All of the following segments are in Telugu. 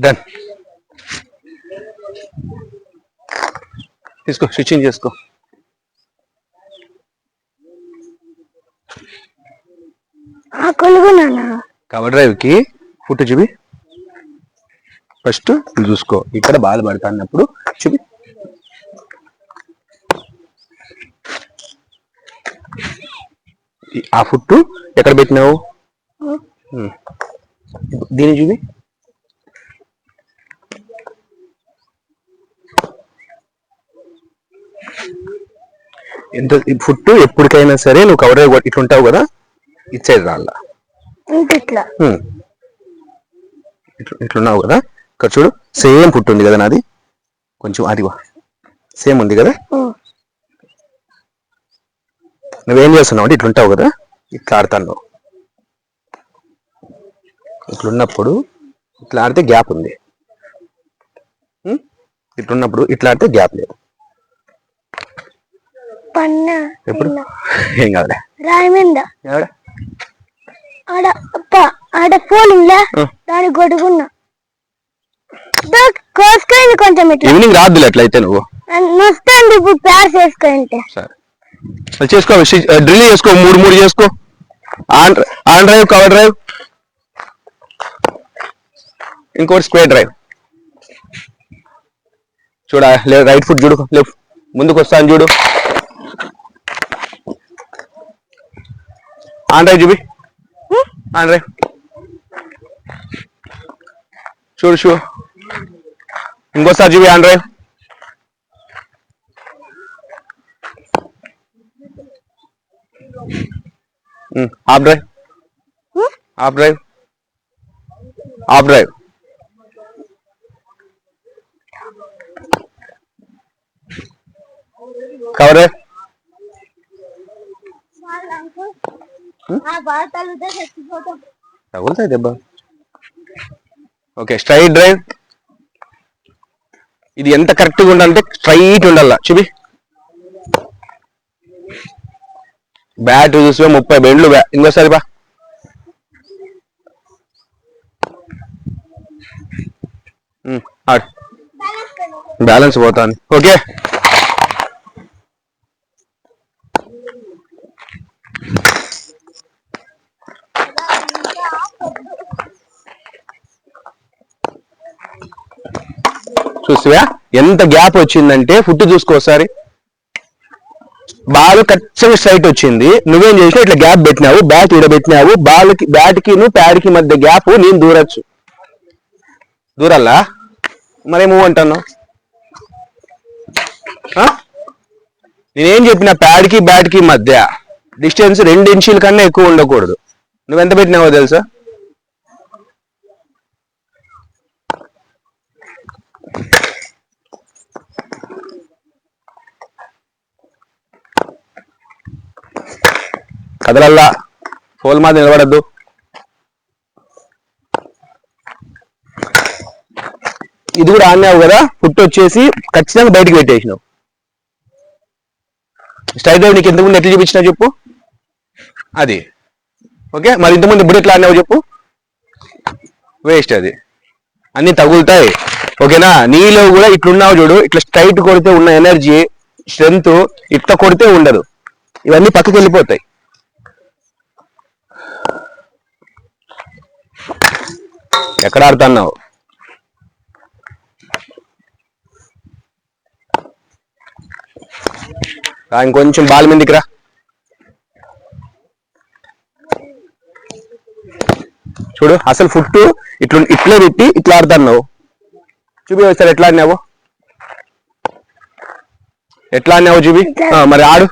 డన్. తీసుకో, స్టిచ్చింగ్ చేసుకో. కవర్ డ్రైవ్ కి ఫుట్ చూపి. ఫస్ట్ చూసుకో, ఇక్కడ బాధ పడుతున్నప్పుడు చూపి. ఆ ఫుట్ ఎక్కడ పెట్టినావు? దీన్ని చూపి. ఎంత ఫుట్ ఎప్పటికైనా సరే నువ్వు కవర్ డ్రైవ్ ఇట్లుంటావు కదా, ఇచ్చేది రాళ్ళ ఇట్లున్నావు కదా. ఇక్కడ చూడు, సేమ్ ఫుట్ ఉంది కదా నాది, కొంచెం అదివా సేమ్ ఉంది కదా. నువ్వేం చేస్తున్నావు అంటే ఇట్లుంటావు కదా, ఇట్లా ఆడుతున్నావు. ఇట్లున్నప్పుడు ఇట్లా ఆడితే గ్యాప్ ఉంది, ఇట్లున్నప్పుడు ఇట్లా ఆడితే గ్యాప్ లేదు. ఎప్పుడు ఏం కాదులే. ఈవినింగ్ రాదులే అట్లయితే నువ్వు చేసుకో. డ్రిల్ చేసుకో, 3 చేసుకో. ఆన్ డ్రైవ్, కవర్ డ్రైవ్, ఇంకోటి స్క్వేర్ డ్రైవ్. చూడ రైట్ ఫుట్ చూడు, లెఫ్ట్ ముందుకు వస్తాను చూడు. ఆన్ డ్రైవ్ చూపి. ఆన్ డ్రైవ్ చూడు. ఇంకోసారి చూపి on drive. Of drive, of drive, of drive. Cover drive. తగులుతాయి దెబ్బ. Okay, straight drive. ఇది ఎంత కరెక్ట్గా ఉండాలంటే స్ట్రైట్ ఉండాల. చూపి. బ్యాట్ చూస్తే 30 బెండ్లు. ఇంకోసారి బా. బ్యాలెన్స్ పోతాను. ఓకే, చూస్తావా ఎంత గ్యాప్ వచ్చిందంటే? ఫుట్ చూసుకో ఒకసారి. బాల్ ఖచ్చితంగా స్ట్రైట్ వచ్చింది, నువ్వేం చేసినావు ఇట్లా గ్యాప్ పెట్టినావు, బ్యాట్ ఈడ పెట్టినావు. బ్యాట్ కి ప్యాడ్ కి మధ్య గ్యాప్ నేను దూరచ్చు. దూరల్లా మరేమో అంటాను. నేనేం చెప్పిన, ప్యాడ్ కి బ్యాట్ కి మధ్య డిస్టెన్స్ 2 ఇంచుల కన్నా ఎక్కువ ఉండకూడదు. నువ్వెంత పెట్టినావో తెలుసా? కదలల్లా, ఫోల్ మాది నిలబడద్దు. ఇది కూడా ఆడినావు కదా, ఫుట్ వచ్చేసి ఖచ్చితంగా బయటికి పెట్టేసినావు. స్ట్రైట్ డ్రైవ్ నీకు ఇంతకుముందు ఎట్లా చూపించినా చెప్పు అది. ఓకే, మరి ఇంతకుముందు ఇప్పుడు ఎట్లా ఆడినావు చెప్పు. వేస్ట్, అది అన్ని తగులుతాయి. ఓకేనా? నీలో కూడా ఇట్లున్నావు చూడు, ఇట్లా స్ట్రైట్ కొడితే ఉన్న ఎనర్జీ స్ట్రెంత్ ఇట్లా కొడితే ఉండదు. ఇవన్నీ పక్కకి వెళ్ళిపోతాయి. ఎక్కడ ఆడుతున్నావు? ఇంకొంచెం బాల్ మీదకి రా. చూడు, అసలు ఫుట్ ఇట్లే పెట్టి ఇట్లా ఆడుతున్నావు. చూపి ఒకసారి ఎట్లా ఆడినావు, ఎట్లా ఆడినావు చూపి. మరి ఆడు.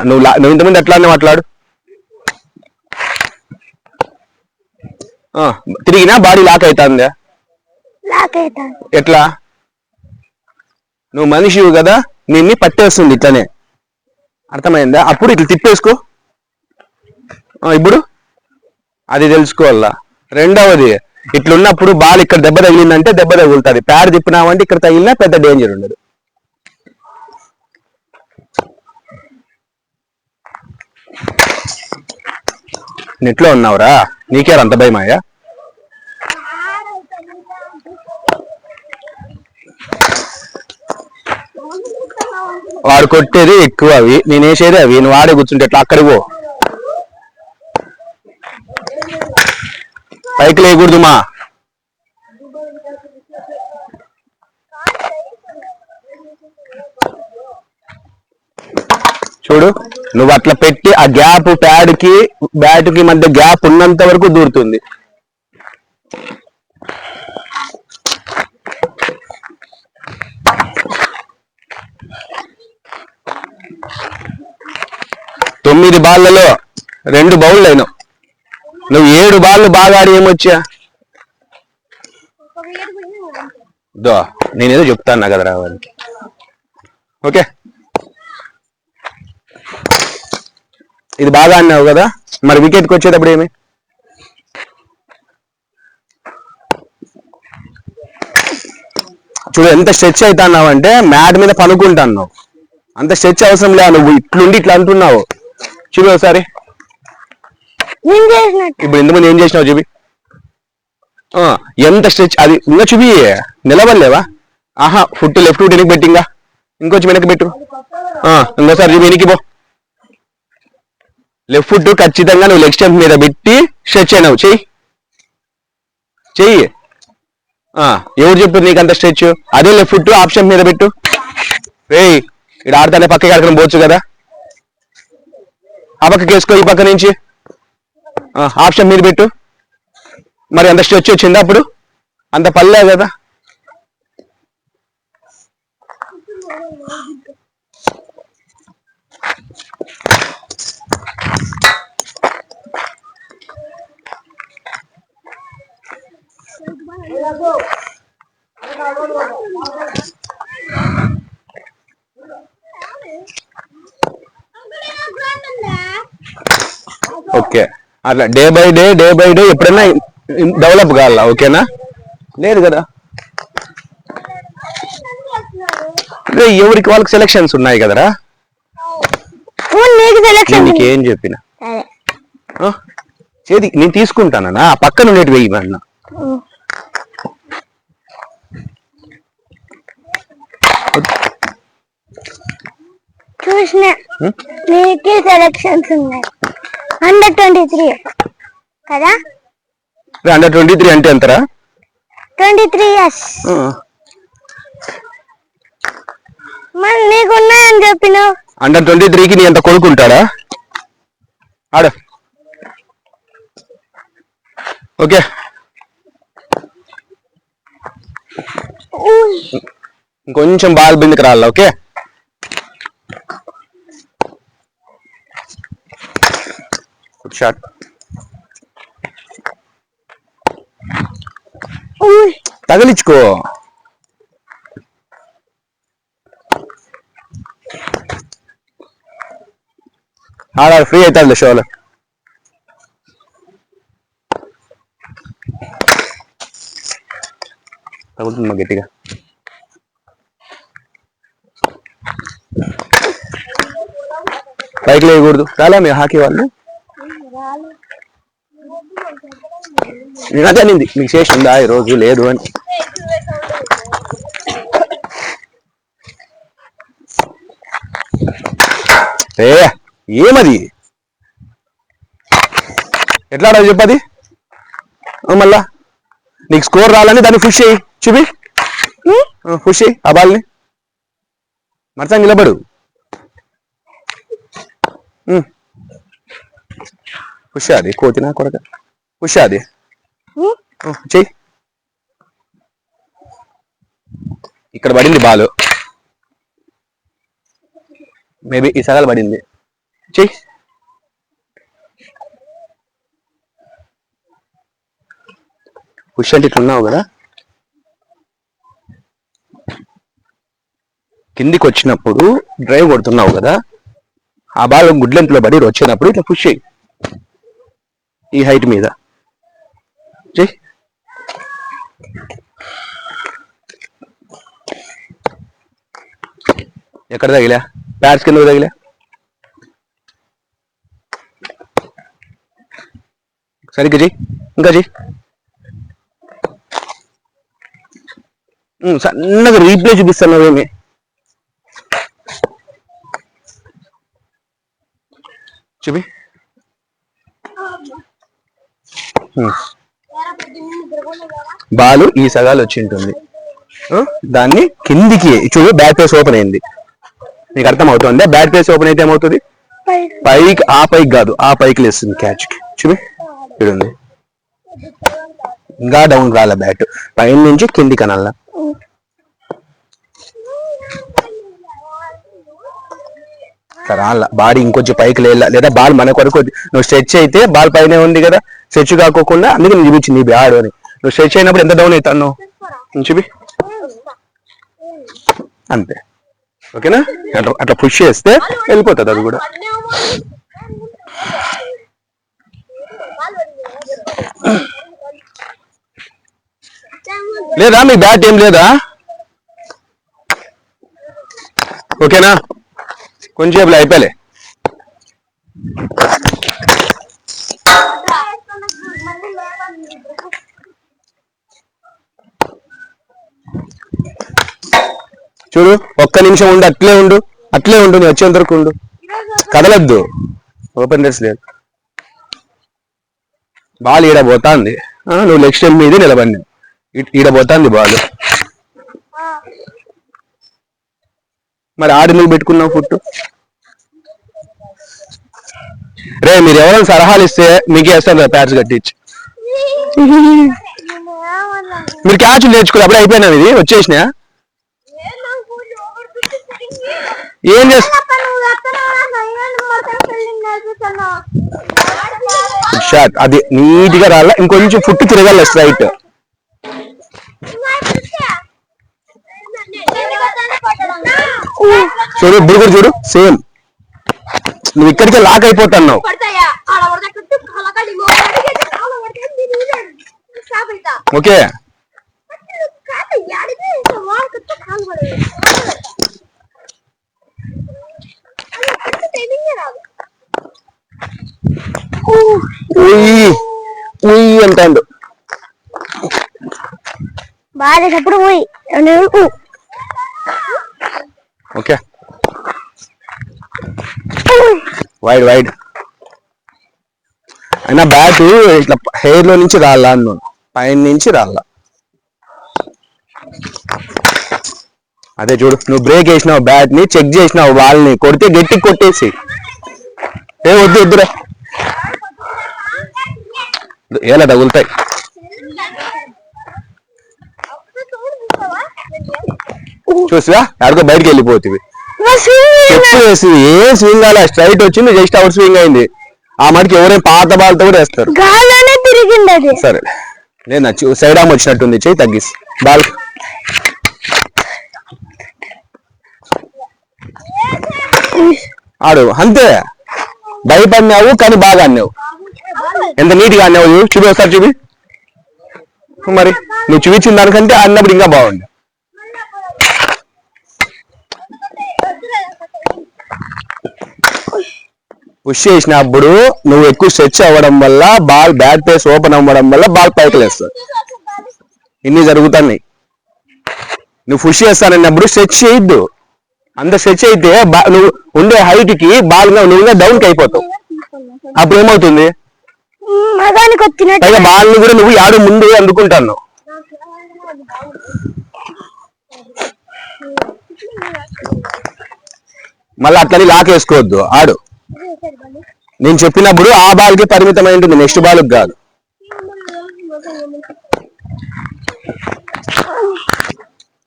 నువ్వు ఇంతకుముందు ఎట్లా ఆడినావు అట్లా ఆడు. తిరిగినా బాడీ లాక్ అవుతుందా? ఎట్లా? నువ్వు మనిషివి కదా, నిన్ను పట్టేస్తుంది ఇట్లనే. అర్థమైందా? అప్పుడు ఇట్లా తిప్పేసుకో. ఇప్పుడు అది తెలుసుకోవాలా. రెండవది, ఇట్లున్నప్పుడు బాల్ ఇక్కడ దెబ్బ తగిలిందంటే దెబ్బ తగులుతుంది. ప్యాడ్ తిప్పినావంటే ఇక్కడ తగిలినా పెద్ద డేంజర్ ఉండదు. నెట్లో ఉన్నావురా, నీకేరా అంత భయమాయా? వాడు కొట్టేది ఎక్కువ అవి, నేను వేసేది అవి, నువ్వు ఆడే కూర్చుంటే ఎట్లా? అక్కడికి పో, పైకి లేకూడదు మా. చూడు, నువ్వు అట్లా పెట్టి ఆ గ్యాప్ ప్యాడ్ కి బ్యాట్ కి మధ్య గ్యాప్ ఉన్నంత వరకు దూరుతుంది. తొమ్మిది బాళ్ళలో 2 బౌళ్ళు అయినావు. నువ్వు 7 బాళ్ళు బాగా ఆడి ఏమొచ్చా? దో నేనేదో చెప్తాను కదా రావానికి. ఓకే, ఇది బాగా ఆడినావు కదా, మరి వికెట్కి వచ్చేటప్పుడు ఏమి? చూడు ఎంత స్ట్రెచ్ అవుతున్నావు అంటే మ్యాట్ మీద పనుకుంటున్నావు. అంత స్ట్రెచ్ అవసరం లేదు, నువ్వు ఇట్లుండి ఇట్లా అంటున్నావు. చూపి ఒకసారి, ఇప్పుడు ఇంతకుముందు ఏం చేసినావు చూపి. ఎంత స్ట్రెచ్ అది ఇంకా చూపి. నిలబడలేవా? ఆహా, ఫుట్ లెఫ్ట్ ఫుట్ వెనక్కి పెట్టింగా, ఇంకొంచెం వెనక్కి పెట్టు. ఇంకోసారి చూపి, వెనక్కి పో. లెఫ్ట్ ఫుట్ ఖచ్చితంగా నువ్వు లెగ్ స్టెంప్ మీద పెట్టి స్ట్రెచ్ అయినావు. చెయ్యి చెయ్యి. ఎవరు చెప్పారు నీకు అంత స్ట్రెచ్? అదే లెఫ్ట్ ఫుట్ ఆప్షన్ మీద పెట్టు. రేయ్, ఇక్కడ ఆడతానే పక్కకి ఆడుకుని పోవచ్చు కదా, ఆ పక్కకి వేసుకో, ఈ పక్క నుంచి ఆప్షన్ మీద పెట్టు. మరి అంత స్ట్రెచ్ వచ్చిందా అప్పుడు? అంత పల్లే కదా. ఓకే, అట్లా డే బై డే ఎప్పుడైనా డెవలప్ కావాలా? ఓకేనా? లేదు కదా, ఎవరికి వాళ్ళకి సెలక్షన్స్ ఉన్నాయి కదరా. నీకేం చెప్పిన చేతి నేను తీసుకుంటానా, పక్కన ఉండేటి వెయ్యి అన్న. చూసిన నీకే సెలక్షన్స్ ఉన్నాయి. అండర్ 23 కదా? అండర్ 23 అంటే ఎంతరా? 23 years. మరి నీకున్నాయని చెప్పినావు. అండర్ 23కి నీ ఎంత కొడుకుంటాడా? ఆడ ఓకే, ఇంకొంచెం బాల్ బిందుకు రాలా. ఓకే, షాట్ తగిలించుకో. ఆడ ఫ్రీ అవుతుంది షోలో. తగులుతుందా గట్టిగా? పైకి లేకూడదు. రాలే మీ హాకీ వాళ్ళు? నేను అదే అనింది, మీకు శేష్ ఉందా ఈ రోజు? లేదు అని. ఏమది ఎట్లా ఆడాలి చెప్పది? మళ్ళా నీకు స్కోర్ రాలని దాన్ని పుష్ చేయి. చూపి, పుష్ చేయి ఆ బాల్ని. మరసంగా నిలబడు. పుష్ అది కోతినా కొడక. పుష్ అది చెయ్యి. ఇక్కడ పడింది బాలు, మేబీ ఈ సగాలు పడింది. చెయ్యి. పుష్ అంటే ఇట్లున్నావు కదా, కిందికి వచ్చినప్పుడు డ్రైవ్ కొడుతున్నావు కదా, ఆ బాల్ గుడ్లెంతలో పడి వచ్చినప్పుడు ఇట్లా పుష్ చేయి. ఈ హైట్ మీద చెయ్యి. ఎక్కడ తగిలా? ప్యాడ్స్ కింద తగిలా. సరిగ్గా చెయ్యి, ఇంకా చెయ్యి. సన్నగా రీప్లే చూపిస్తున్నావు ఏమి. చూపి. బాలు ఈ సగాలు వచ్చి ఉంటుంది, దాన్ని కిందికి చూడు. బ్యాట్ ఫేస్ ఓపెన్ అయింది, నీకు అర్థం అవుతుంది. బ్యాట్ ఫేస్ ఓపెన్ అయితే ఏమవుతుంది? పైకి, ఆ పైకి కాదు, ఆ పైకి లేస్తుంది క్యాచ్ కి. చూపి చూడండి, ఇంకా డౌన్ రాలే బ్యాట్, పైన నుంచి కిందికి అనాల. రాళ్ళ బాడీ ఇంకొంచెం పైకి లేదా బాల్ మన కొరకు. నువ్వు స్ట్రెచ్ అయితే బాల్ పైన ఉంది కదా, స్ట్రెచ్ కాకోకుండా అందుకే నువ్వు చూపించింది నీ ఆడు అని. నువ్వు స్ట్రెచ్ అయినప్పుడు ఎంత డౌన్ అవుతాను చూపి, అంతే. ఓకేనా? అట్లా పుష్ చేస్తే వెళ్ళిపోతుంది అది కూడా. లేదా మీ బ్యాట్ ఏం లేదా? ఓకేనా? కొంచెం అయిపోలే. చూడు, ఒక్క నిమిషం ఉండు, అట్లే ఉండు, అట్లే ఉండు, నువ్వు వచ్చేంత వరకు ఉండు, కదలద్దు. ఓపెన్ రేస్ లేదు. బాల్ ఈడ పోతాంది, నువ్వు లెగ్ స్టెంప్ మీద నిలబడి ఈడ పోతాంది బాల్. మరి ఆడి నువ్వు పెట్టుకున్నావు ఫుట్. రే మీరు ఎవరైనా సలహాలు ఇస్తే మీకే వేస్తాను కదా ప్యాడ్స్ కట్టించి. మీరు క్యాచ్ నేర్చుకుని అప్పుడే అయిపోయినా, ఇది వచ్చేసినా. ఏం చేస్తా షాట్ అది నీట్ గా రాలా, ఇంకొంచెం ఫుట్ తిరగాలి స్ట్రైట్. చూడు బురుగురు చూడు, సేమ్ నువ్వు ఇక్కడికే లాక్ అయిపోతున్నావు. ఓకే, అంటాడు బాగా పోయి. ఓకే, వైడ్ వైడ్ అయినా బ్యాట్ ఇట్లా హెయిర్ లో నుంచి రాలా అన్నాను, పైన నుంచి రాలా. అదే చూడు, నువ్వు బ్రేక్ వేసినావు, బ్యాట్ ని చెక్ చేసినావు, వాళ్ళని కొడితే గట్టి కొట్టేసి. ఏ వద్దు వద్దురా, ఎలా తగులుతాయి. చూసివా ఎక్కడికో బయటకు వెళ్ళిపోతుంది. చెప్పు వేసి ఏ స్వింగ్ అలా స్ట్రైట్ వచ్చింది, జస్ట్ అవుట్ స్వింగ్ అయింది. ఆ మటుకు ఎవరైనా పాత బాల్తో కూడా వేస్తారు. సరే నేను సైడ్ ఆమ్ వచ్చినట్టుంది, చెయ్యి తగ్గిసి బాల్. ఆడు అంతే, భయపడినావు కానీ బాగా అన్నావు. ఎంత నీట్ గా అన్నావు చూపి, ఒకసారి చూపి. మరి నువ్వు చూపించిన దానికంటే అన్నప్పుడు ఇంకా బాగుంది. పుష్ చేసినప్పుడు నువ్వు ఎక్కువ స్ట్రెచ్ అవ్వడం వల్ల బాల్ బ్యాట్ పేస్ ఓపెన్ అవ్వడం వల్ల బాల్ పైకి లేస్తుంది. ఇన్ని జరుగుతున్నాయి. నువ్వు పుష్ చేస్తానన్నప్పుడు స్ట్రెచ్ చేయొద్దు. అంత స్ట్రెచ్ అయితే నువ్వు ఉండే హైట్ కి బాల్ నువ్వు డౌన్ కి అయిపోతావు. అప్పుడు ఏమవుతుంది, పైగా బాల్ ని కూడా నువ్వు ఆడు ముందు అందుకుంటాను. మళ్ళీ అట్లని లాక్ వేసుకోవద్దు, ఆడు. నేను చెప్పినప్పుడు ఆ బాల్ కి పరిమితమై ఉంటుంది, నెక్స్ట్ బాల్ కాదు.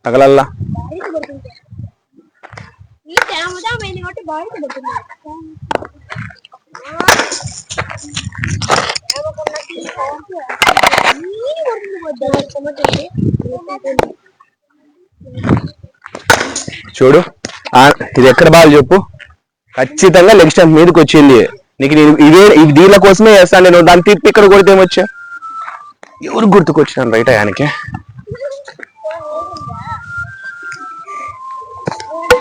తగలల్లా చూడు, ఇది ఎక్కడ బాల్ చెప్పు. ఖచ్చితంగా లెగ్ స్టంప్ మీదకి వచ్చింది. నీకు నేను దీనిల కోసమే వేస్తాను నేను. దాన్ని తిప్పి ఇక్కడ కొడితే ఏమొచ్చా, ఎవరు గుర్తుకొచ్చాను రైట్ ఆయనకి.